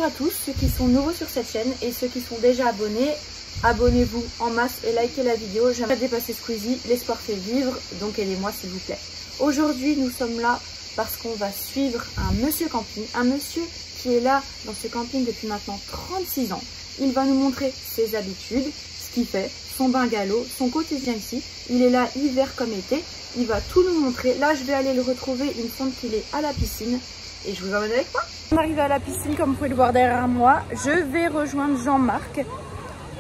à tous ceux qui sont nouveaux sur cette chaîne et ceux qui sont déjà abonnés. Abonnez-vous en masse et likez la vidéo. J'aimerais dépasser Squeezie, l'espoir fait vivre, donc aidez-moi s'il vous plaît. Aujourd'hui nous sommes là parce qu'on va suivre un monsieur camping, un monsieur qui est là dans ce camping depuis maintenant 36 ans. Il va nous montrer ses habitudes, ce qu'il fait, son bungalow, son quotidien ici. Il est là hiver comme été, il va tout nous montrer. Là je vais aller le retrouver une fois qu'il est à la piscine. Et je vous emmène avec moi. On arrive à la piscine comme vous pouvez le voir derrière moi. Je vais rejoindre Jean-Marc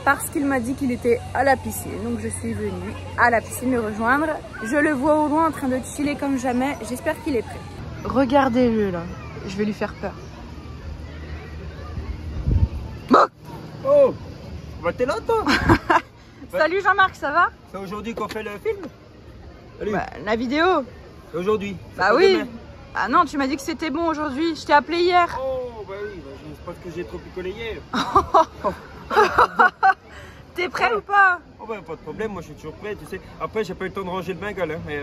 parce qu'il m'a dit qu'il était à la piscine. Donc je suis venue à la piscine le rejoindre. Je le vois au loin en train de chiller comme jamais. J'espère qu'il est prêt. Regardez-le là. Je vais lui faire peur. Oh, bah t'es là toi. Salut Jean-Marc, ça va? C'est aujourd'hui qu'on fait le film? Salut. Bah, la vidéo. C'est aujourd'hui. Bah oui. Ah non, tu m'as dit que c'était bon aujourd'hui. Je t'ai appelé hier. Oh bah oui, bah, je pense que j'ai trop picolé hier. T'es prêt ou pas? Oh bah pas de problème, moi je suis toujours prêt, tu sais. Après j'ai pas eu le temps de ranger le bengal, hein, mais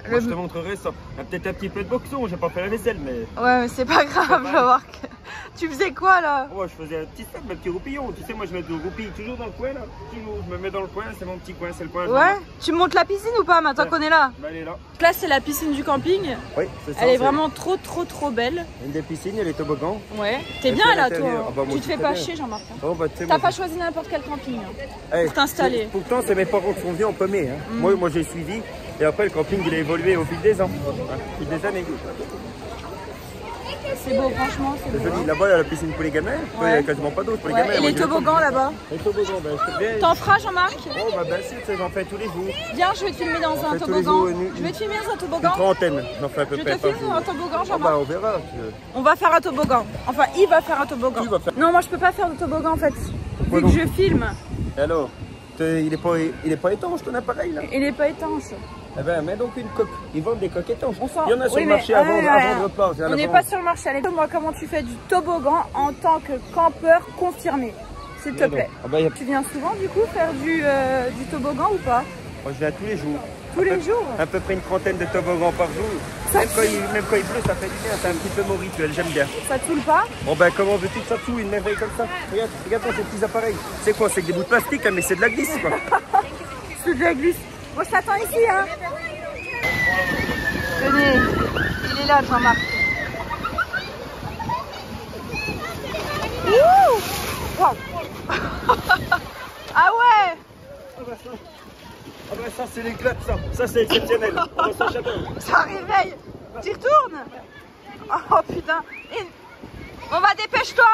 moi, je te montrerai ça. Il y a peut-être un petit peu de boxon, j'ai pas fait la vaisselle, mais... Ouais, mais c'est pas grave, Jean-Marc. Tu faisais quoi là? Oh, je faisais un petit sac, un petit roupillon. Tu sais, moi je mets du roupille toujours dans le coin là. Toujours, je me mets dans le coin, c'est mon petit coin, c'est le coin. Ouais. Tu montes la piscine ou pas maintenant qu'on est là? Bah elle est là. Là c'est la piscine du camping. Oui, c'est ça. Elle est vraiment trop belle. Une des piscines, il y a les toboggans. Ouais. T'es bien là toi. Ah, bah, tu te fais pas chier Jean-Marc. Oh, bah, t'as pas choisi n'importe quel camping pour t'installer. Pourtant c'est mes parents qui sont venus en premier. Hein. Moi j'ai suivi. Et après le camping il a évolué au fil des ans. Au fil des années. C'est beau, franchement, c'est beau. Joli. Là-bas, il y a la piscine pour les gamins. Il n'y a quasiment pas d'eau pour les gamins. Et les toboggans là-bas? Les toboggans, ben je te viens. T'en feras, Jean-Marc? Oh, bah bien sûr, j'en fais tous les jours. Viens, je vais te filmer dans un toboggan. Je vais te filmer dans un toboggan. Une trentaine, j'en fais à peu près. Je te filme dans un toboggan, Jean-Marc. Bah, on verra. On va faire un toboggan. Enfin, il va faire un toboggan. Non, moi, je peux pas faire de toboggan en fait. Vu que je filme. Et alors, il est pas étanche ton appareil là? Il est pas étanche. Eh ben, mets donc une coque. Ils vendent des coques étanches. Il y en a sur le marché à vendre pas. On n'est pas sur le marché. Allez, dis-moi comment tu fais du toboggan en tant que campeur confirmé, s'il te plaît. Tu viens souvent du coup faire du toboggan ou pas? Moi, je viens tous les jours. Tous les jours? À peu près une trentaine de toboggans par jour. Même quand il pleut, ça fait du bien. C'est un petit peu mon rituel, j'aime bien. Ça te saoule pas? Bon ben, comment veux-tu que ça te saoule une merveille comme ça? Regarde ces petits appareils. C'est quoi? C'est que des bouts de plastique, hein, mais c'est de la glisse quoi. C'est de la glisse. Moi, je t'attends ici, hein. Venez, il est là, Jean-Marc. Wow. Ah ouais. Ah bah ça c'est l'éclat, ça c'est exceptionnel. Ça réveille. Tu retournes? Oh putain. On va dépêche-toi.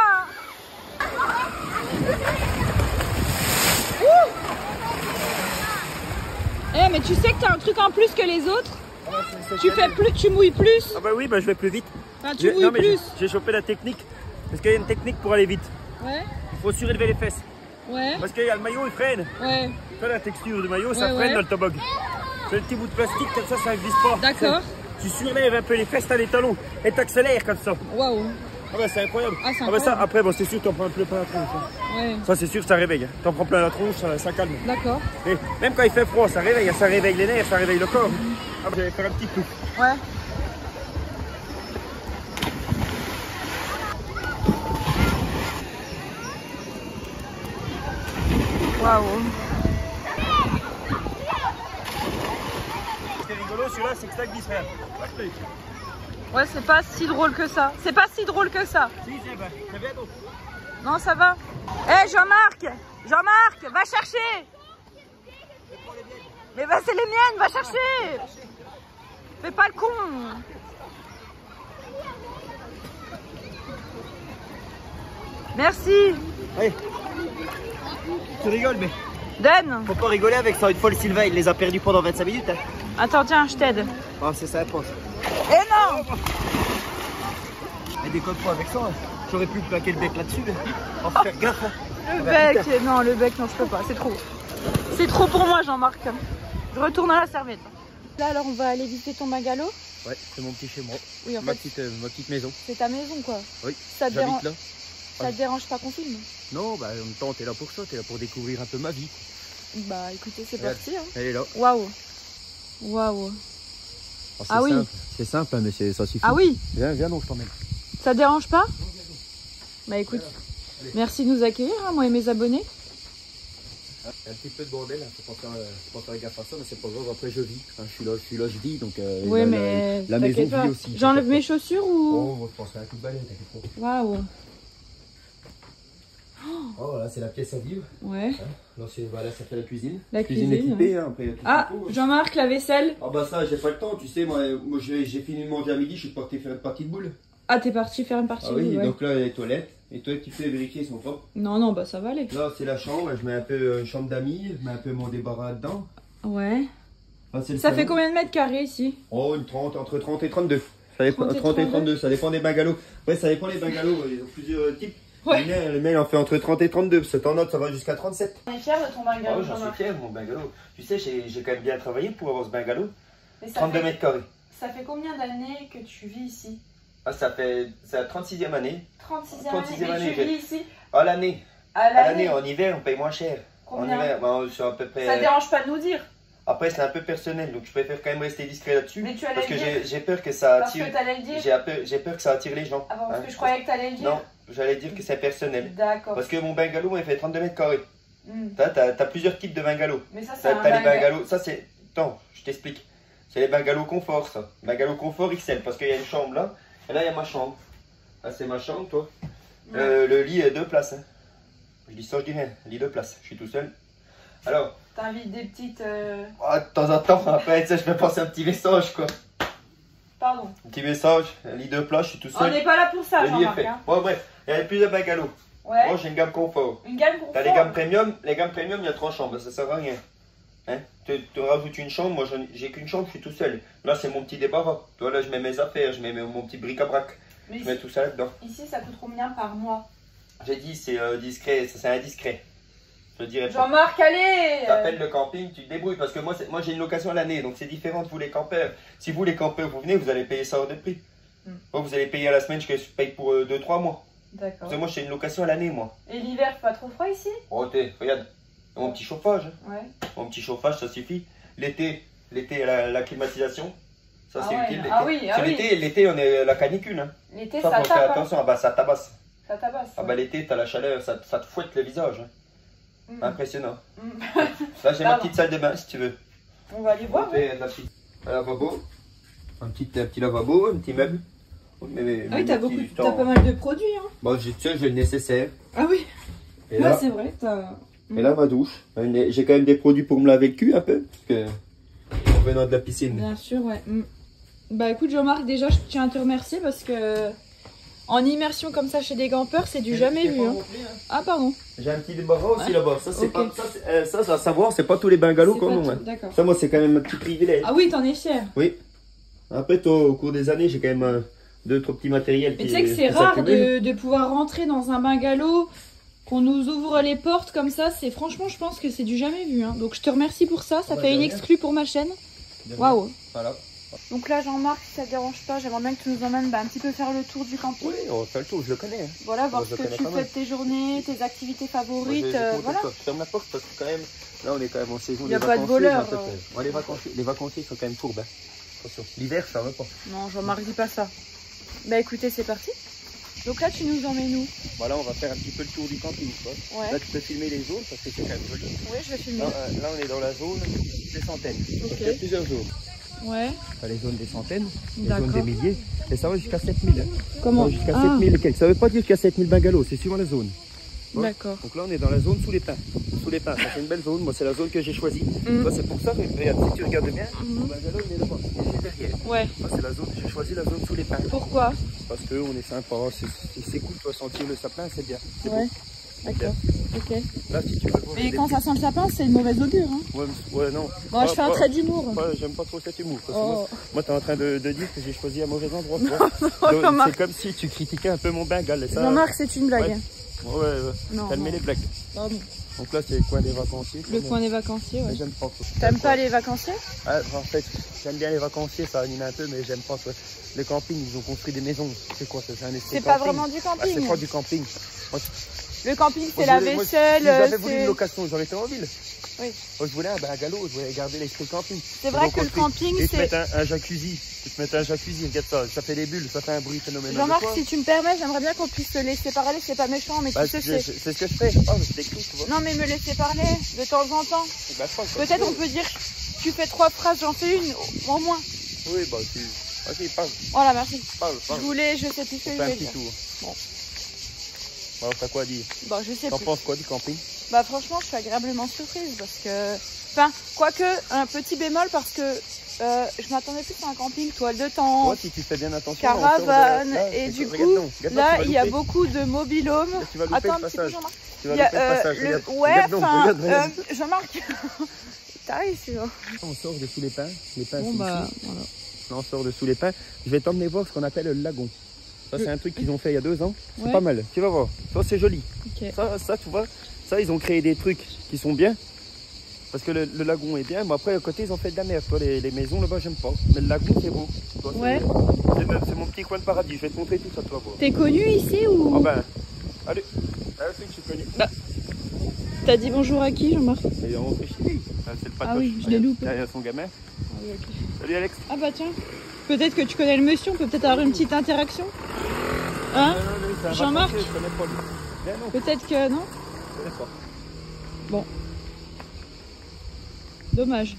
Eh mais tu sais que t'as un truc en plus que les autres. Tu fais plus, tu mouilles plus. Ah bah oui, bah je vais plus vite. Enfin, tu mouilles plus. J'ai chopé la technique. Parce qu'il y a une technique pour aller vite. Ouais. Il faut surélever les fesses. Ouais. Parce qu'il y a le maillot, il freine. Ouais. Tu vois la texture du maillot, ça freine dans le toboggan. C'est le petit bout de plastique, comme ça glisse pas. D'accord. Tu surlèves un peu les fesses, t'as les talons. Et t'accélères comme ça. Waouh. Ah bah c'est incroyable. Ah, c'est incroyable. Bah ça, après, bon, c'est sûr, t'en prends un peu plein la tronche. Hein. Ouais. Ça, c'est sûr, ça réveille. T'en prends plein la tronche, ça calme. D'accord. Et même quand il fait froid, ça réveille les nerfs, ça réveille le corps. Ah, je vais faire un petit coup. Ouais. Waouh. C'est rigolo, celui-là, c'est que ça glisse rien. Ouais, c'est pas si drôle que ça. C'est pas si drôle que ça. Si, c'est bien donc. Non, ça va. Hé, Jean-Marc! Jean-Marc, va chercher! Mais bah, c'est les miennes, va chercher! Fais pas le con! Merci! Allez. Tu rigoles, mais... Donne! Faut pas rigoler avec ça, une fois le Sylvain, il les a perdus pendant 25 minutes. Hein. Attends, tiens, je t'aide. Oh, c'est sympa. Eh non! Mais déconne pas avec ça, hein. J'aurais pu plaquer le bec là-dessus. Oh, faire gaffe. Hein. Le bec, non, le bec, non, je peux pas, c'est trop. C'est trop pour moi, Jean-Marc. Je retourne à la serviette. Là, alors, on va aller visiter ton bungalow. Ouais, c'est mon petit chez moi. Oui, en ma fait, petite maison. C'est ta maison, quoi. Oui, ça te dérange là. Ça te dérange pas qu'on filme? Non, bah en même temps, t'es là pour ça, t'es là pour découvrir un peu ma vie. Bah écoutez, c'est parti. Hein. Elle est là. Waouh. Waouh. Oh, ah oui. C'est simple, hein, mais ça suffit. Ah oui. Viens, donc je t'emmène. Ça te dérange pas? Bah écoute, merci de nous accueillir, hein, moi et mes abonnés. Un petit peu de bordel, hein. Faut pas faire gaffe à ça, mais c'est pas grave, après je vis. Hein, je suis là, je vis, donc oui, mais la maison vit aussi. J'enlève mes chaussures ou... Oh, je pense à un coup de balai, t'inquiète pas. Waouh. Oh, voilà, c'est la pièce à vivre. Ouais. Hein, là, voilà, ça fait la cuisine. La cuisine équipée, hein, après, ah, Jean-Marc, la vaisselle. Ah bah ça, j'ai pas le temps, tu sais, moi j'ai fini de manger à midi, je suis parti faire une partie de boule. Ah, t'es parti faire une partie de boule, oui, ouais. donc là, les toilettes. Et toi, tu fais vérifier, ils sont propres? Non, non, bah ça va aller. Là, c'est la chambre, je mets un peu chambre d'amis, je mets un peu mon débarras dedans. Ouais. Là, ça fait combien de mètres carrés ici? Oh, entre 30 et 32. Ça dépend, 30 et 32, ça dépend des bungalows. Ouais, ça dépend des bungalows, ils ont plusieurs types. Ouais. Le mien, il en fait entre 30 et 32, parce que en note, ça va jusqu'à 37. On est fiers de ton bungalow, oh, j'en suis fier de mon bungalow. Tu sais, j'ai quand même bien travaillé pour avoir ce bungalow. Mais 32 mètres carrés. Ça fait combien d'années que tu vis ici? Ah, c'est la 36e année. 36e année, tu vis ici? À l'année. À l'année, en hiver, on paye moins cher. Combien? En hiver, ben, c'est à peu près... Ça ne dérange pas de nous dire. Après, c'est un peu personnel, donc je préfère quand même rester discret là-dessus. Mais tu allais parce que le dire. j'ai peur que ça attire... Parce que t'allais le dire. J'ai peur que ça attire les gens. Ah bon, parce que je croyais que tu allais le dire. Non, j'allais dire que c'est personnel. D'accord. Parce que mon bungalow, il fait 32 mètres carrés. T'as plusieurs types de bungalows. Mais ça, c'est T'as les bungalows... Ça, c'est... Attends, je t'explique. C'est les bungalows confort, ça. Bungalow confort XL, parce qu'il y a une chambre là. Et là, il y a ma chambre. Là, c'est ma chambre, toi. Le lit est 2 places. Hein. Je dis ça, je dis rien. Lit 2 places. Je suis tout seul. Alors. T'invites des petites. Oh, de temps en temps, après, tu sais, je vais passer un petit message, quoi. Pardon. Un petit message. Un lit 2 places, je suis tout seul. On n'est pas là pour ça, Jean-Marc. Hein. Bon, bref. Il y a plusieurs bungalows. Ouais. Moi, j'ai une gamme confort. Une gamme confort. T'as les gammes premium. Les gammes premium, il y a 3 chambres. Ça sert à rien. Hein? Tu rajoutes une chambre. Moi, j'ai qu'une chambre, je suis tout seul. Là, c'est mon petit débarras. Toi, là, je mets mes affaires. Je mets mon petit bric-à-brac. Je mets tout ça là-dedans. Ici, ça coûte combien par mois? J'ai dit, c'est discret, c'est indiscret. Je dirais pas. Jean-Marc, allez! T'appelles le camping, tu te débrouilles. Parce que moi j'ai une location à l'année, donc c'est différent de vous les campeurs. Si vous les campeurs, vous venez, vous allez payer ça hors de prix. Moi, vous allez payer à la semaine, je paye pour 2-3 mois. D'accord. Parce que moi, j'ai une location à l'année, moi. Et l'hiver, pas trop froid ici? Oh, regarde, mon petit chauffage. Ouais. Mon petit chauffage, ça suffit. L'été, la climatisation. Ça, c'est utile. Ah oui, ah oui. L'été, on est la canicule. Hein. L'été, ça tape. Attention, ah bah, ça tabasse. Ça tabasse. Ah bah, l'été, t'as la chaleur, ça te fouette le visage. Hein. Impressionnant. Là, j'ai ma petite salle de bain, si tu veux. On va aller voir. Un lavabo. Un petit lavabo, un petit meuble. Ah oui, t'as pas mal de produits. Hein. Bon, j'ai le nécessaire. Ah oui. Et là, c'est vrai. Et là, ma douche. J'ai quand même des produits pour me laver le cul un peu. Parce que, en venant de la piscine. Bien sûr, ouais. Bah écoute, Jean-Marc, déjà, je tiens à te remercier parce que en immersion comme ça chez des campeurs, c'est du jamais vu. Hein. Ah, pardon. J'ai un petit débarras aussi là-bas. Ça, c'est pas. Ça, à savoir, c'est pas tous les bungalows qu'on a. D'accord. Ça, moi, c'est quand même un petit privilège. Ah oui, t'en es fier. Oui. Après, toi, au cours des années, j'ai quand même 2-3 petits matériels. Mais tu sais que c'est rare de pouvoir rentrer dans un bungalow, qu'on nous ouvre les portes comme ça. C'est franchement, je pense que c'est du jamais vu. Hein. Donc, je te remercie pour ça. Ça fait une exclue pour ma chaîne. Waouh. Voilà. Donc là, Jean-Marc, si ça te dérange pas, j'aimerais bien que tu nous emmènes un petit peu faire le tour du camping. Oui, on va faire le tour, je le connais. Hein. Voilà, voir ce que tu fais de tes journées, tes activités favorites. Voilà. Je ferme la porte parce que quand même, là on est quand même en saison. Il n'y a pas de voleurs. Les vacanciers sont quand même courbes. Hein. Attention, l'hiver ça va pas. Non, Jean-Marc, dis pas ça. Bah écoutez, c'est parti. Donc là, tu nous emmènes où? Voilà, on va faire un petit peu le tour du camping. Quoi. Ouais. Là, tu peux filmer les zones parce que c'est quand même joli. Oui, je vais filmer. Là, on est dans la zone des centaines. Okay. Il y a plusieurs zones. Ouais. Les zones des centaines, les zones des milliers, et ça va jusqu'à 7000. Comment? Jusqu'à 7000 et quelques. Ça ne veut pas dire qu'il y a 7000 bungalows, c'est suivant la zone. Ouais. D'accord. Donc là, on est dans la zone sous les pins. Sous les pins, c'est une belle zone. Moi, c'est la zone que j'ai choisie. C'est pour ça que, regarde, si tu regardes bien, le bungalow, il est là-bas, il est juste derrière. Ouais. C'est la zone, j'ai choisi la zone sous les pins. Pourquoi? Parce qu'on est sympa, c'est cool, tu vas sentir le sapin, c'est bien. Ouais. D'accord, ok. Là, si tu veux voir, mais quand ça sent le sapin, c'est une mauvaise augure. Hein. Ouais, non. Moi, je fais un trait d'humour. J'aime pas trop cet humour. Moi, t'es en train de dire que j'ai choisi un mauvais endroit. C'est comme si tu critiquais un peu mon bengal. Jean-Marc, c'est une blague. Ouais. Calmez les blagues. Pardon. Donc là, c'est le coin des vacanciers. Le coin des vacanciers, ouais. J'aime pas trop. T'aimes pas les vacanciers? En fait, j'aime bien les vacanciers, ça anime un peu, mais j'aime pas trop. Les campings, ils ont construit des maisons. C'est quoi ça? C'est pas vraiment du camping. C'est pas du camping. Le camping, c'est la vaisselle. Si j'avais voulu une location, j'aurais été en ville. Oui. Moi, je voulais un galop, je voulais garder l'esprit camping. C'est vrai que le camping, c'est... Et c'est... te mettre un jacuzzi. Tu te mets un jacuzzi, regarde ça. Ça fait des bulles, ça fait un bruit phénoménal. Jean-Marc, si tu me permets, j'aimerais bien qu'on puisse se laisser parler. C'est pas méchant, mais bah, tu sais, c'est ce que je fais. Oh, je t'écris, tu vois. Non, mais me laisser parler de temps en temps. Bah, peut-être on peut dire, tu fais 3 phrases, j'en fais une, au moins. Oui, bah, tu... Vas-y, parle. Voilà, merci. Parle. Je sais plus ce que je vais dire. Bon. Alors, t'as quoi à dire? Bah, je sais plus. T'en penses quoi du camping? Bah, franchement, je suis agréablement surprise parce que... Enfin, quoique, un petit bémol parce que je m'attendais plus à un camping, toile de tente, moi, si tu fais bien attention, caravane, là, et du coup, là, il y a beaucoup de mobil-home. Attends un petit peu, Jean-Marc. Il y a ouais, enfin, Jean-Marc, t'arrives, c'est bon. On sort de sous les pins, bon, bah, voilà. Là, on sort de sous les pins. Je vais t'emmener voir ce qu'on appelle le lagon. Ça, c'est un truc qu'ils ont fait il y a 2 ans. C'est ouais. Pas mal. Tu vas voir. Ça, c'est joli. Okay. Ça, tu vois, ça, ils ont créé des trucs qui sont bien. Parce que le lagon est bien. Mais après, à côté, ils ont fait de la merde. Toi, les maisons, là-bas, j'aime pas. Mais le lagon, c'est beau. Toi, ouais. C'est mon petit coin de paradis. Je vais te montrer tout ça, tu vas voir. T'es connu ici ou? Ah ben, allez. Là, c'est que je suis connu. Bah. T'as dit bonjour à qui, Jean-Marc? Il est rentré chez lui. C'est le patoche. Ah oui, je l'ai loupé. Derrière son gamin. Ah oui, okay. Salut, Alex. Ah bah tiens. Peut-être que tu connais le monsieur, on peut peut-être avoir une petite interaction. Hein? Jean-Marc? Peut-être que non? Je connais pas. Bon. Dommage.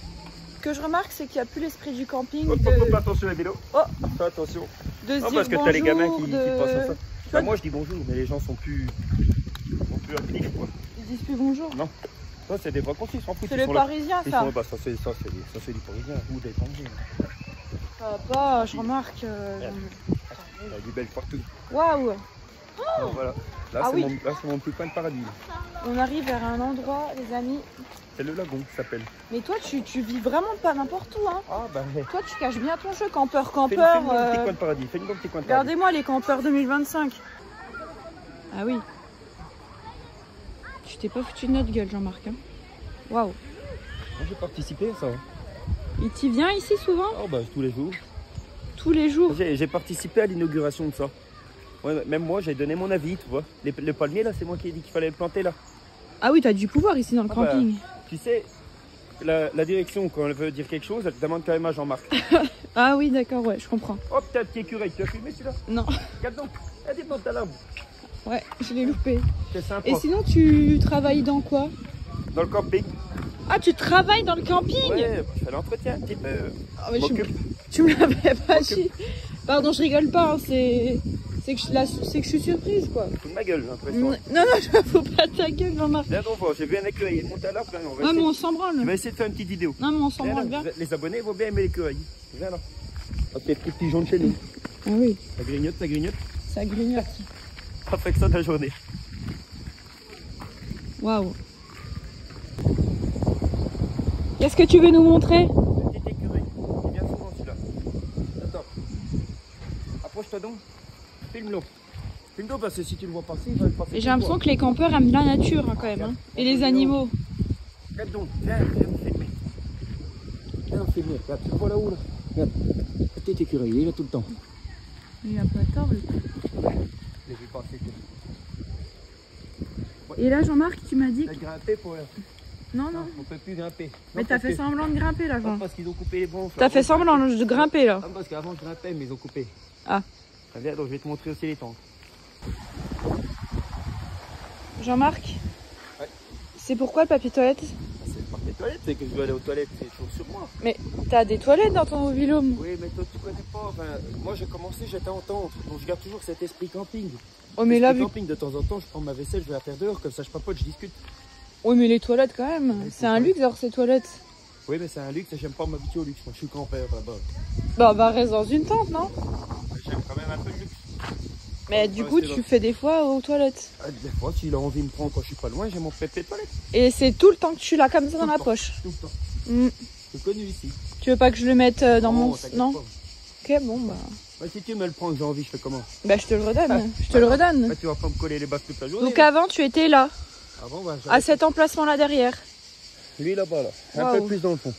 Ce que je remarque, c'est qu'il n'y a plus l'esprit du camping. Attention les vélos. Oh. Fais attention. De se dire parce que bonjour, t'as les gamins qui passent à ça. Bah, moi je dis bonjour, mais les gens sont plus actifs quoi. Ils disent plus bonjour? Non. Ça c'est des vacances, ils s'en foutent. C'est les Parisiens ça. Bah, ça c'est des Parisiens ou des Parisiens. Papa, je remarque. Il y a du bel partout. Waouh! Voilà. Là, c'est mon plus coin de paradis. On arrive vers un endroit, les amis. C'est le lagon qui s'appelle. Mais toi, tu vis vraiment pas n'importe où, hein? Ah bah. Toi, tu caches bien ton jeu, campeur. Fais-nous un petit coin de paradis. Fais-nous un petit coin de paradis. Regardez-moi les campeurs 2025. Ah oui. Tu t'es pas foutu de notre gueule, Jean-Marc. Hein? Waouh. Moi, j'ai participé à ça. Et tu viens ici souvent? Oh bah tous les jours. Tous les jours? J'ai participé à l'inauguration de ça. Ouais, même moi, j'ai donné mon avis, tu vois. Le palmier, là, c'est moi qui ai dit qu'il fallait le planter, là. Ah oui, t'as du pouvoir ici dans le camping. Bah, tu sais, la direction, quand elle veut dire quelque chose, elle te demande quand même à Jean-Marc. Ah oui, d'accord, ouais, je comprends. Oh, putain, petit écureuil, tu as filmé celui-là? Non. Regarde donc, elle démonte ta lame. Ouais, je l'ai loupé. C'est sympa. Et sinon, tu travailles dans quoi? Dans le camping. Ah, tu travailles dans le camping? Ouais, je fais l'entretien un petit peu. Ah, mais tu me l'avais pas dit. Pardon, je rigole pas, hein, c'est que je suis surprise, quoi. Fous de ma gueule, j'ai l'impression. Non, je fous pas ta gueule, Jean-Marc. Viens donc voir, j'ai vu un écureuil, il monte à l'arbre. Ah, mais on s'en branle. On va essayer de faire une petite vidéo. Non, mais on s'en branle bien. Les abonnés vont bien aimer l'écureuil. Viens là. Ok, petit jaune chez nous. Ah oui. Ça grignote, ça grignote. Ça grignote. Ça fait que ça de la journée. Waouh. Qu'est-ce que tu veux nous montrer? Le petit écureuil. Il vient souvent celui-là. Attends. Approche-toi donc. Filme-le. Filme-le parce que si tu le vois passer, il va le passer. Et j'ai l'impression que les campeurs aiment la nature hein, quand même. Hein. Et les animaux. Regarde donc. Viens me filmer. Viens me filmer. Regarde, tu le vois là-haut là. Regarde. Le petit écureuil, il est là tout le temps. Il a pas tort. Je l'ai vu passer. Et là, Jean-Marc, tu m'as dit. T'as grimpé pour. Non. On peut plus grimper. Mais t'as fait semblant de grimper là, Jean. Parce qu'ils ont coupé les branches. T'as fait semblant de grimper là. Ah, parce qu'avant je grimpais, mais ils ont coupé. Ah. Viens, donc je vais te montrer aussi les tentes. Jean-Marc, ouais. C'est pourquoi le papier toilette? C'est le papier toilette, c'est que je dois aller aux toilettes, c'est toujours sur moi. Mais t'as des toilettes dans ton mobil-home? Oui, mais toi tu connais pas. Enfin, moi j'ai commencé, j'étais en tente, donc je garde toujours cet esprit camping. Oh, mais là, camping, de temps en temps, je prends ma vaisselle, je vais la faire dehors, comme ça je papote, je discute. Oui, mais les toilettes quand même, ouais, c'est un luxe alors ces toilettes. Oui, mais c'est un luxe et j'aime pas m'habituer au luxe. Moi je suis campeur là-bas. Bah reste dans une tente, non? J'aime quand même un peu le luxe. Mais du coup, tu fais des fois aux toilettes? Des fois, s'il a envie de me prendre quand je suis pas loin, j'ai mon papier toilette. Et c'est tout le temps que tu l'as comme ça dans la poche? Tout le temps. Mm. C'est connu ici. Tu veux pas que je le mette dans mon... Non? Pas. Ok, bon bah... Bah, si tu me le prends que j'ai envie, je fais comment? Bah je te le redonne, je te le redonne. Bah, tu vas pas me coller les bases toute la journée. Donc avant, tu étais là? Avant, bah, à cet emplacement-là derrière? Lui là-bas, là. Un peu plus dans le fond.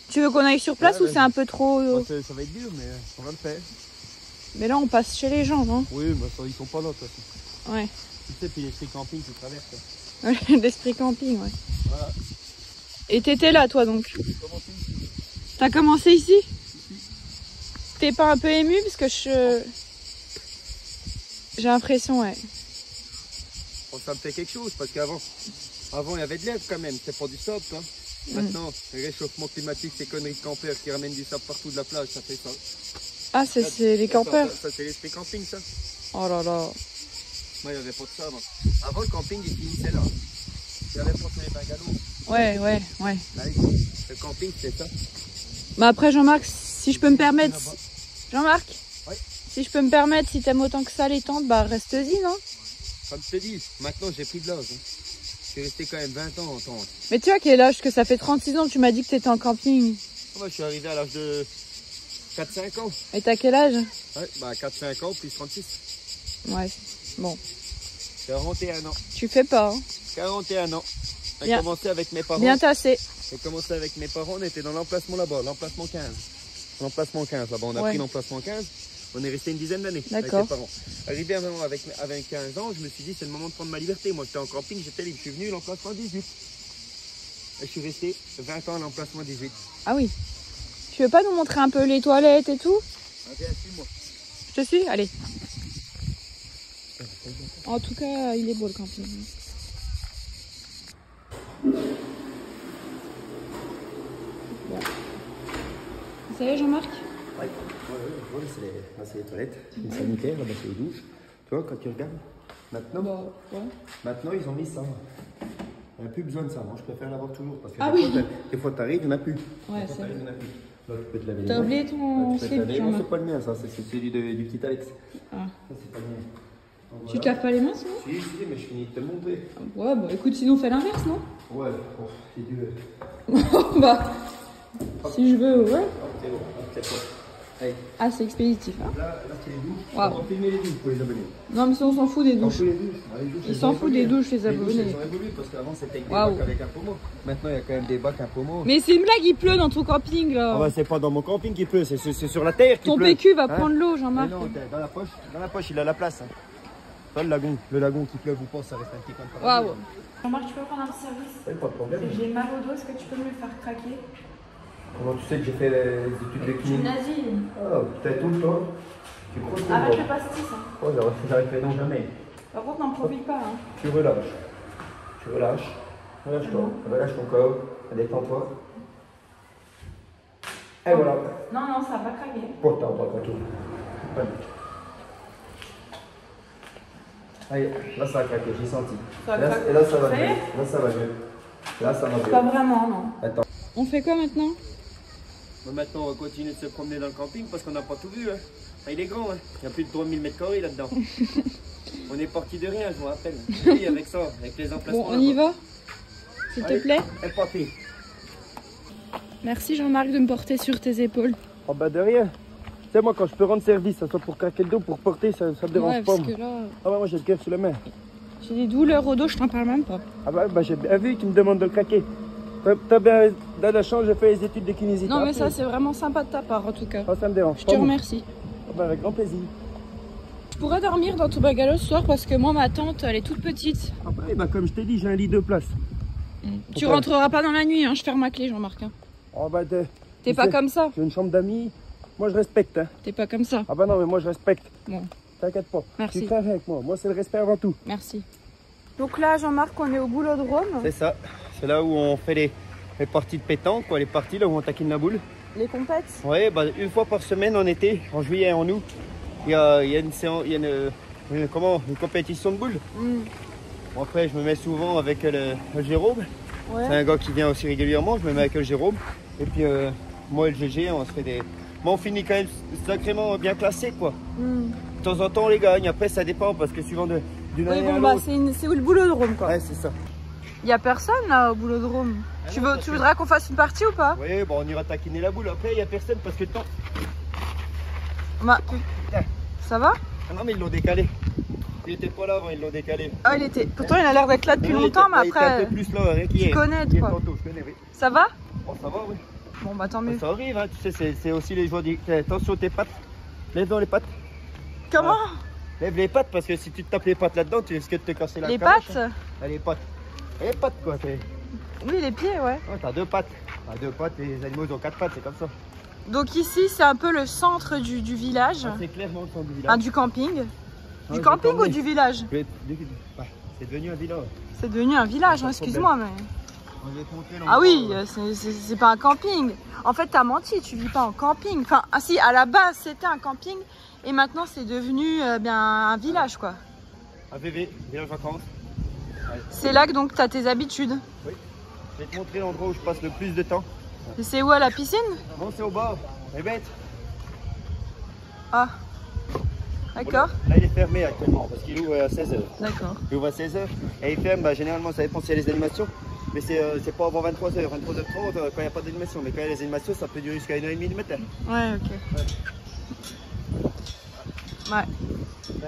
Tu veux qu'on aille sur place ou c'est un peu trop... Ça va être dur, mais on va le faire. Mais là, on passe chez les gens, non? Oui, mais ça, ils sont pas là, de toute façon. Ouais. Tu sais, puis l'esprit camping qui traverse. L'esprit camping, ouais. Voilà. Et t'étais là, toi, donc? T'as commencé ici? T'es pas un peu ému parce que j'ai l'impression, ouais. Bon, ça me fait quelque chose parce qu'avant, il y avait de l'herbe quand même, c'était pas du sable, quoi. Maintenant, le réchauffement climatique, ces conneries de campeurs qui ramènent du sable partout de la plage, ça fait ça. Ah, c'est les campeurs? Ça c'est l'esprit camping, ça. Oh là là. Moi, il n'y avait pas de ça avant. Avant, le camping, il finissait là. Il n'y avait pas tous les bungalows. Ouais. Là, le camping, c'était ça. Bah après, Jean-Marc, si je peux me permettre... Jean-Marc, ouais. Si je peux me permettre, si t'aimes autant que ça les tentes, bah reste-y, non? Comme je te dis, maintenant, j'ai pris de l'âge. Hein. Je suis resté quand même 20 ans en tente. Mais tu vois quel âge que ça fait 36 ans que tu m'as dit que t'étais en camping. Moi, je suis arrivé à l'âge de 4-5 ans. Et t'as quel âge? Ouais, bah 4-5 ans plus 36. Ouais, bon. 41 ans. Tu fais pas, hein? 41 ans. J'ai Bien. commencé avec mes parents. Bien tassé. J'ai commencé avec mes parents, on était dans l'emplacement là-bas, l'emplacement 15. L'emplacement 15, là-bas, on a pris l'emplacement 15. On est resté une dizaine d'années avec mes parents. Arrivé vraiment avec 15 ans, je me suis dit c'est le moment de prendre ma liberté. Moi j'étais en camping, j'étais libre. Je suis venu à l'emplacement 18. Et je suis resté 20 ans à l'emplacement 18. Ah oui. Tu veux pas nous montrer un peu les toilettes et tout? Viens, suis-moi. Je te suis? Allez. En tout cas, il est beau le camping. Bon. Ça y est, Jean-Marc? Ouais, c'est les toilettes, les sanitaires, là-bas c'est les douches. Tu vois, quand tu regardes, maintenant, maintenant ils ont mis ça. Il n'y a plus besoin de ça. Moi, je préfère l'avoir toujours parce que des fois, tu arrives, il n'y en a plus. Ouais, c'est vrai. Là, tu peux te laver les mains. T'as oublié ton slip, Non, Jean-Marc? c'est pas le mien, ça, c'est celui du petit Alex. Ah. Ça, c'est pas le mien. Donc, Tu te laves pas les mains, sinon? Si, mais je finis de te le montrer. Ouais, bah écoute, sinon fais l'inverse, non? Ouais, bon, si tu veux. Bah, si je veux, ouais. Hop, c'est bon, hop, c'est bon. Allez. Ah, c'est expéditif, hein? Là, c'est les douches. Wow. On va filmer les douches pour les abonnés. Non, mais ça, on s'en fout des On s'en douches. fout les douches. Ah, les douches, Ils s'en foutent des douches, les abonnés. Ils ont évolué parce qu'avant, c'était avec des bacs avec un pommeau. Maintenant, il y a quand même des bacs à pommeau. Mais c'est une blague, il pleut dans ton camping, là. Ah bah, c'est pas dans mon camping qu'il pleut, c'est sur la terre qu'il Ton pleut. PQ va prendre l'eau, Jean-Marc. Non, dans la poche, il a la place. Hein. Pas le lagon qui pleuve ou pas, ça reste un petit coin de paradis. Waouh. Jean-Marc, tu peux prendre un service? Ouais, pas de problème. J'ai mal au dos, est-ce que tu peux me le faire craquer? Comment tu sais que j'ai fait les études de kiné? Nazi. Ah, peut-être tout le temps. Tu crois que Arrête le pastis, hein. Oh, j'arriverai donc jamais. Par contre, n'en profite pas, hein. Tu relâches. Relâche-toi. Relâche ton corps. Détends-toi. Et voilà. Non, ça va craquer. Pourtant, pas tout. Allez, là ça a craqué, j'ai senti. Et là ça va mieux. Là ça va mieux. Là ça va mieux. Pas vraiment, non. Attends. On fait quoi maintenant? Maintenant on va continuer de se promener dans le camping parce qu'on n'a pas tout vu. Hein. Enfin, il est grand, hein. Il y a plus de 3000 m² là-dedans. On est parti de rien, je me rappelle. Oui, avec ça, avec les emplacements. Bon, on y va? S'il te plaît? Et papi. Merci Jean-Marc de me porter sur tes épaules. Oh bah de rien. Tu sais, moi quand je peux rendre service, ça soit pour craquer le dos, pour porter, ça me dérange pas. Parce que là... Ah bah moi j'ai le cœur sous la main. J'ai des douleurs au dos, je t'en parle même pas. Ah bah j'ai bien vu, tu me demandes de le craquer. T'as bien dans la chance, j'ai fait les études de kinésithérapie. Non mais ça c'est vraiment sympa de ta part en tout cas. Ah, ça me dérange. Je te remercie. Ah bah avec grand plaisir. Je pourrais dormir dans ton bungalow ce soir parce que moi ma tente elle est toute petite. Ah bah comme je t'ai dit, j'ai un lit de place. Tu rentreras pas dans la nuit, hein, je ferme ma clé Jean-Marc. Hein. Oh bah T'es pas comme ça. J'ai une chambre d'amis, moi je respecte. Hein. T'es pas comme ça. Ah bah non mais moi je respecte. Bon. T'inquiète pas. Merci. Tu travailles avec moi, moi c'est le respect avant tout. Merci. Donc là Jean-Marc on est au boulodrome. C'est ça, c'est là où on fait les parties de pétanque, quoi, les parties là où on taquine la boule. Les compètes. Ouais, bah une fois par semaine en été, en juillet et en août, il y a une séance, il y a une compétition de boules. Bon, après je me mets souvent avec le Jérôme. Ouais. C'est un gars qui vient aussi régulièrement, je me mets avec le Jérôme. Et puis moi et le GG, on se fait des... Moi on finit quand même sacrément bien classé quoi. De temps en temps on les gagne, après ça dépend parce que suivant d'une année à l'autre. C'est où le boulodrome quoi. Ouais c'est ça. Il y a personne là au boulodrome. Tu voudras qu'on fasse une partie ou pas? Oui, bon on ira taquiner la boule, après il n'y a personne parce que le temps... Bah, ça va? Ah non mais ils l'ont décalé. Il était pas là avant, ils l'ont décalé. Ah il était... Pourtant il a l'air d'être là depuis longtemps mais après... Il était un peu plus là, hein, tu connais quoi. Tantôt, je connais, oui. Ça va? Bon ça va oui. Bon bah tant mieux. Ça arrive, hein, tu sais, c'est aussi les joies du... Attention tes pattes, lève dans les pattes. Comment? Lève les pattes parce que si tu te tapes les pattes là-dedans, tu risques de te casser la Les calèche, pattes hein. Ah, les pattes. Les pattes quoi. Oui, les pieds, ouais. Ouais, t'as 2 pattes. T'as 2 pattes et les animaux ils ont 4 pattes, c'est comme ça. Donc ici, c'est un peu le centre du village. Ah, c'est clairement le centre du village. Enfin, du camping. Ah, Du camping ou du village? C'est devenu un village. C'est devenu un village, hein, excuse-moi, mais... On va te montrer Ah oui, l'endroit, c'est pas un camping. En fait, t'as menti, tu vis pas en camping. Enfin, ah si, à la base, c'était un camping. Et maintenant, c'est devenu bien un village, quoi. Un VV, village vacances. C'est là que donc t'as tes habitudes. Oui. Je vais te montrer l'endroit où je passe le plus de temps. Et c'est où, à la piscine? Non, c'est au bord. C'est bête. Ah, d'accord. Là, il est fermé actuellement parce qu'il ouvre à 16h. D'accord. Il ouvre à 16h et il ferme, généralement, ça dépend s'il y a les animations. Mais c'est pas avant 23h, 23h30 quand il n'y a pas d'animation. Mais quand il y a les animations, ça peut durer jusqu'à 1h30 du matin. Ouais, ok. Ouais. Ça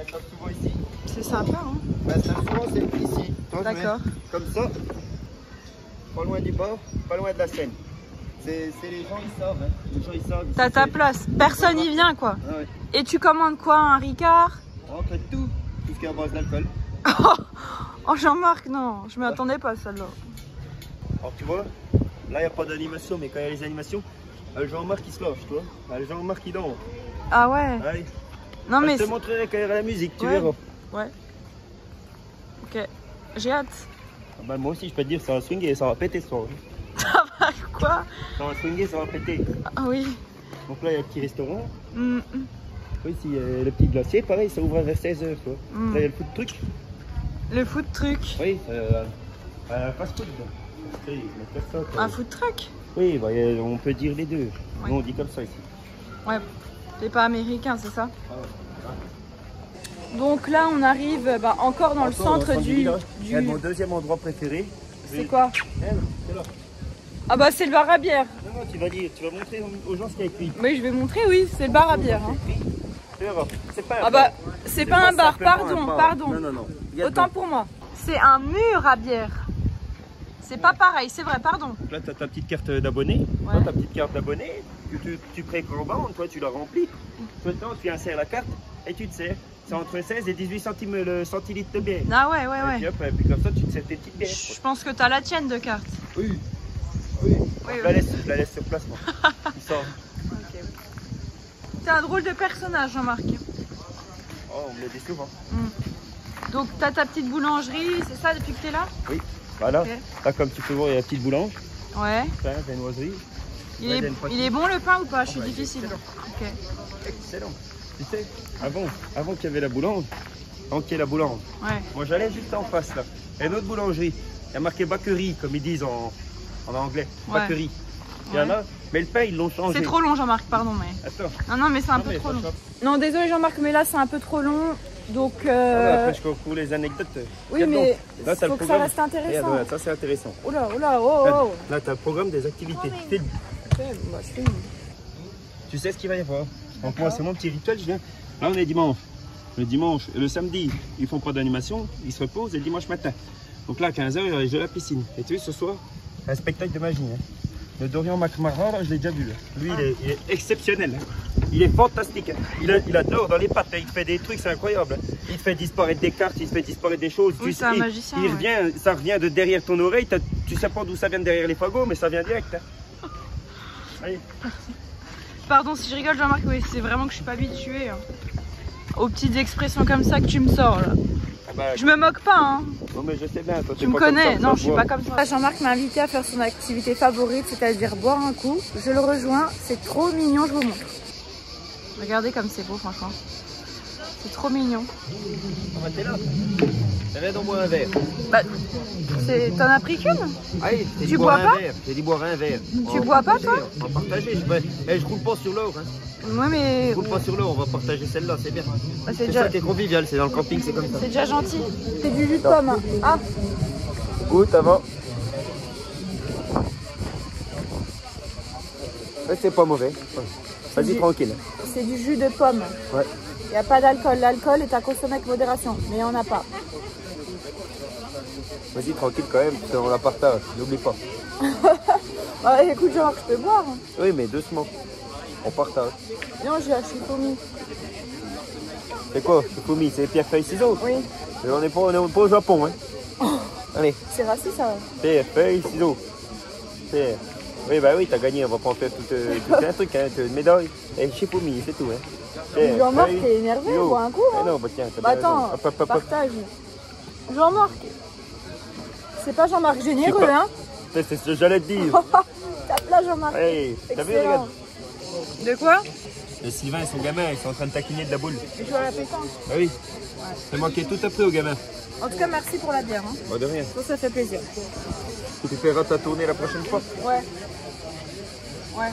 installe souvent ici. C'est sympa, hein. Ça installe souvent, c'est ici. D'accord. Comme ça, pas loin du bord, pas loin de la Seine. C'est les gens, ils savent. Hein. Les gens, ils savent. T'as ta place. Personne n'y vient, quoi. Ah ouais. Et tu commandes quoi? Un Ricard? On fait tout ce qui est à base d'alcool. Oh, Jean-Marc, non. Je m'y attendais pas, celle-là. Alors tu vois, là il n'y a pas d'animation, mais quand il y a les animations, Jean-Marc il se lâche, tu vois. Jean-Marc il danse. Ah ouais. Allez. Non, mais... Je te montrerai quand il y aura la musique, tu Ouais. verras. Ouais. Ok. J'ai hâte. Ah bah, moi aussi je peux te dire, ça va swinguer, ça va péter ce soir. Ça va quoi? Ça va swinguer, ça va péter. Ah oui. Donc là il y a le petit restaurant. Mm. Oui, ici le petit glacier, pareil, ça ouvre vers 16h. Tu vois. Mm. Là il y a le food truc. Le food truck. Oui, fast food. Oui, mais faire ça, quoi. Un food truck? Oui, bah, on peut dire les deux. Ouais. Nous on dit comme ça ici. Ouais. T'es pas américain, c'est ça? Ah ouais. Donc là, on arrive encore dans le centre du village. Et mon deuxième endroit préféré. C'est quoi? C'est là. Ah bah c'est le bar à bière. Non, tu vas montrer aux gens ce qu'il y a écrit. Oui, je vais montrer, oui, c'est le bar à bière. Hein. Tu vas voir. C'est pas un Ah bar. bah, c'est pas un bar, simplement pardon, un bar. pardon. Non. Il y a Autant dedans. pour moi. C'est un mur à bière. C'est pas pareil, c'est vrai, pardon. Donc là, tu as ta petite carte d'abonné. Ouais. Toi, ta petite carte d'abonné, tu précommandes, toi, tu la remplis. Tout le temps, tu insères la carte et tu te sers. C'est entre 16 et 18 centimes le centilitre de bière. Ah ouais, Et puis, hop, et puis comme ça, tu te sers tes petites bières. Je pense que t'as la tienne de carte. Oui. Oui, Je la laisse sur place, moi. Il sort. Ok. C'est un drôle de personnage, Jean-Marc. Oh, on me le dit souvent. Donc t'as ta petite boulangerie, c'est ça depuis que t'es là? Oui. Voilà. Ok. Là, comme tu peux voir, il y a la petite boulange. Ouais. T'as une viennoiserie. Il, Ouais, est, il y a une poitrine. il est bon le pain ou pas? Je suis bah, il est difficile. excellent. Ok. Excellent. Tu sais, avant qu'il y avait la boulange, avant qu'il y ait la boulange, Ouais. moi j'allais juste en face là. Il y a une autre boulangerie. Il y a marqué bakery, comme ils disent en anglais. Ouais. Bakery. Il y en a, mais le pain ils l'ont changé. C'est trop long, Jean-Marc, pardon, mais. Attends. Non, mais c'est un Non, peu mais trop ça long. sera- Non, désolé Jean-Marc, mais là c'est un peu trop long. Donc. Après, je cours les anecdotes. Oui, Regarde mais donc. Là, t'as faut le que ça programme. reste intéressant. Regarde, voilà, ça c'est intéressant. Oula, oula, oh, oh. Là, t'as le programme des activités. Filme. Ok, bah, je filme. Tu sais ce qu'il va y avoir. Donc moi, c'est mon petit rituel, je viens. Là, on est dimanche. Le dimanche, le samedi, ils font pas d'animation, ils se reposent et le dimanche matin. Donc là, à 15h, il y a les jeux à la piscine. Et tu vois, ce soir, un spectacle de magie. Hein. Le Dorian McMahon, là, je l'ai déjà vu. Là. Lui, il est exceptionnel. Hein. Il est fantastique. Hein. Il adore dans les pattes. Hein. Il fait des trucs, c'est incroyable. Hein. Il fait disparaître des cartes, il fait disparaître des choses. Oui, c'est un magicien. Il revient, ça revient de derrière ton oreille. Tu sais pas d'où ça vient de derrière les fagots, mais ça vient direct. Hein. Allez. Pardon si je rigole, Jean-Marc, oui, c'est vraiment que je suis pas habituée aux petites expressions comme ça que tu me sors là. Ah bah, Je me moque pas, hein. non, mais je sais bien. Toi, Tu me connais. Non, je suis pas comme ça. Jean-Marc m'a invité à faire son activité favorite, c'est-à-dire boire un coup. Je le rejoins, c'est trop mignon, je vous montre. Regardez comme c'est beau, franchement. C'est trop mignon. T'es là. Donne-moi un verre. Bah, t'en as pris qu'une? Allez, Tu bois pas? J'ai dit boire un verre. Tu bois pas, toi? On va partager. Je roule pas sur l'or. Hein. Ouais, mais Je roule pas sur l'or, on va partager celle-là, c'est bien. bah, C'est ça qui est convivial, c'est dans le camping, c'est comme ça. c'est déjà gentil. C'est du jus de pomme. Hein. Ah, Goûte avant. Ouais, c'est pas mauvais. Vas-y, tranquille. c'est du jus de pomme. Ouais. Il n'y a pas d'alcool. L'alcool est à consommer avec modération, mais il n'y en a pas. Vas-y, tranquille quand même, on la partage, n'oublie pas. Ah, écoute, Jean-Marc, je peux boire. Oui, mais doucement. On partage. Non, je suis commis. C'est quoi? C'est Fumi, c'est pierre, feuille, ciseaux. Oui. Mais on n'est pas au Japon, hein. Allez, C'est raciste ça. pierre, feuille, ciseaux. Pierre. Oui, bah oui, t'as gagné, on va pas en faire tout un truc, hein, une médaille. Et chez Fumi, c'est tout, hein. Pierre, Jean-Marc, feuille, t'es énervé ciseaux. ou un coup hein? Eh non, bah tiens, t'as Bah bien raison. attends, Hop, hop, hop, hop. partage. Jean-Marc. C'est pas Jean-Marc généreux, C'est pas- hein. C'est ce que j'allais te dire. Tape là, Jean-Marc. Hey, t'as vu, Excellent. regarde. De quoi? Le Sylvain et son gamin, ils sont en train de taquiner de la boule. Je joue à la pétanque. Ah oui. C'est moi qui ai tout appris au gamin. En tout cas, merci pour la bière. Hein. Bah de rien. Ça fait plaisir. Tu feras ta tournée la prochaine fois. Ouais. Ouais.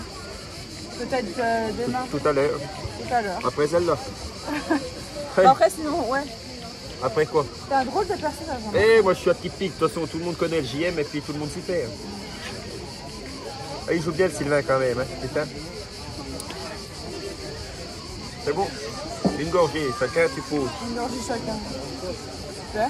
Peut-être demain, Tout à l'heure. tout à l'heure. Après celle-là. Bah, après, sinon, ouais. Après quoi? T'es un drôle de personnage. Hein. Eh, moi je suis atypique. De toute façon, tout le monde connaît le JM et puis tout le monde s'y fait. Ah, il joue bien le Sylvain quand même, hein, putain. C'est bon. Une gorgée, chacun tu poses. Une gorgée chacun. Super.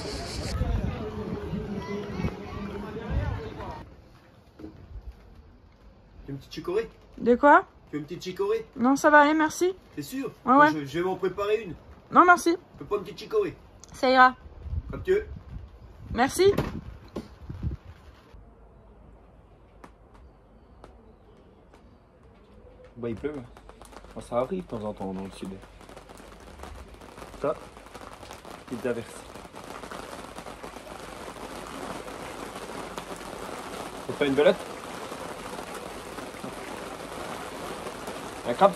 Tu veux une petite chicorée? De quoi? Tu veux une petite chicorée? Non, ça va aller, merci. T'es sûr? Ouais, Moi, ouais. je vais m'en préparer une. Non, merci. Tu peux pas une petite chicorée? Ça ira. Comme tu veux. Merci. Bah il pleut. Ça arrive de temps en temps dans le sud. Ça, petite averse. C'est pas une belote? Un crabe?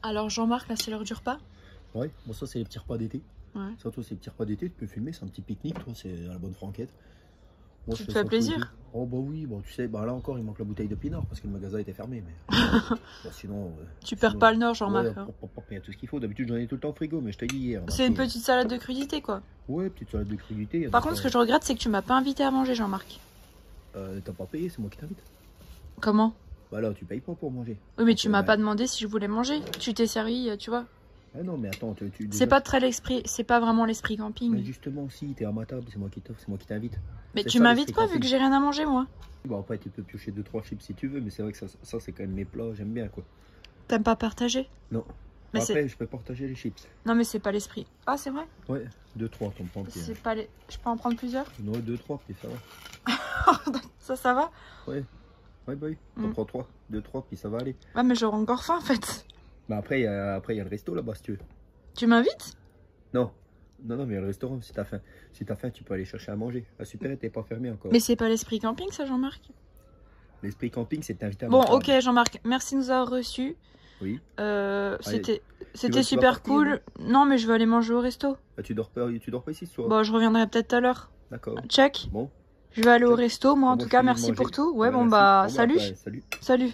Alors Jean-Marc, là c'est l'heure du repas. Ouais, bon ça c'est les petits repas d'été. Ouais. Surtout ces petits repas d'été, tu peux filmer, c'est un petit pique-nique, toi, c'est à la bonne franquette. Moi, Tu je te fais fais ça plaisir? tous les jours. Oh bah oui, bon tu sais, bah là encore il manque la bouteille de pinard parce que le magasin était fermé. Mais bon, sinon. Tu perds pas le nord, Jean-Marc. Ouais, il y a tout ce qu'il faut. D'habitude j'en ai tout le temps au frigo, mais je t'ai dit hier. C'est une petite salade de crudité quoi. Ouais, petite salade de crudité. Par contre, ce que je regrette, c'est que tu m'as pas invité à manger, Jean-Marc. T'as pas payé, c'est moi qui t'invite. Comment? Bah là, tu payes pas pour manger. Oui, mais tu m'as bah, pas demandé si je voulais manger. Tu t'es servi, tu vois. Ah non, mais attends, C'est pas très l'esprit, c'est pas vraiment l'esprit camping. Mais justement, si t'es à ma table, c'est moi qui t'offre, c'est moi qui t'invite. Mais c'est tu ça, m'invites l'esprit pas vu camping. que j'ai rien à manger moi. Bon, après, tu peux piocher 2-3 chips si tu veux, mais c'est vrai que ça c'est quand même mes plats, j'aime bien quoi. T'aimes pas partager? Non. Mais Bon, après, je peux partager les chips. Non mais c'est pas l'esprit. Ah c'est vrai? Ouais, 2-3, t'en prends. C'est pas les... Je peux en prendre plusieurs? Non, 2-3, puis ça va. Ça va? Ouais, bah oui, t'en prends 3, 2-3, puis ça va aller. Ah mais j'aurai encore faim en fait. Bah après, il y a le resto là-bas si tu veux. Tu m'invites? Non, mais il y a le restaurant si t'as faim. Si t'as faim, tu peux aller chercher à manger. La supérette n'est pas fermée encore. Mais c'est pas l'esprit camping ça, Jean-Marc? L'esprit camping, c'est t'inviter à Bon, ma ok table. Jean-Marc, merci de nous avoir reçus. Oui. C'était tu vas super partir, cool. Non mais je vais aller manger au resto. Bah, tu dors pas ici ce soir. Bon, je reviendrai peut-être tout à l'heure. D'accord. Check. Bon. Je vais aller au Check. resto, moi en Bon, tout je cas, finis de merci manger. pour tout. Ouais, Ouais, bon merci. bah, Bon, salut. salut. Salut.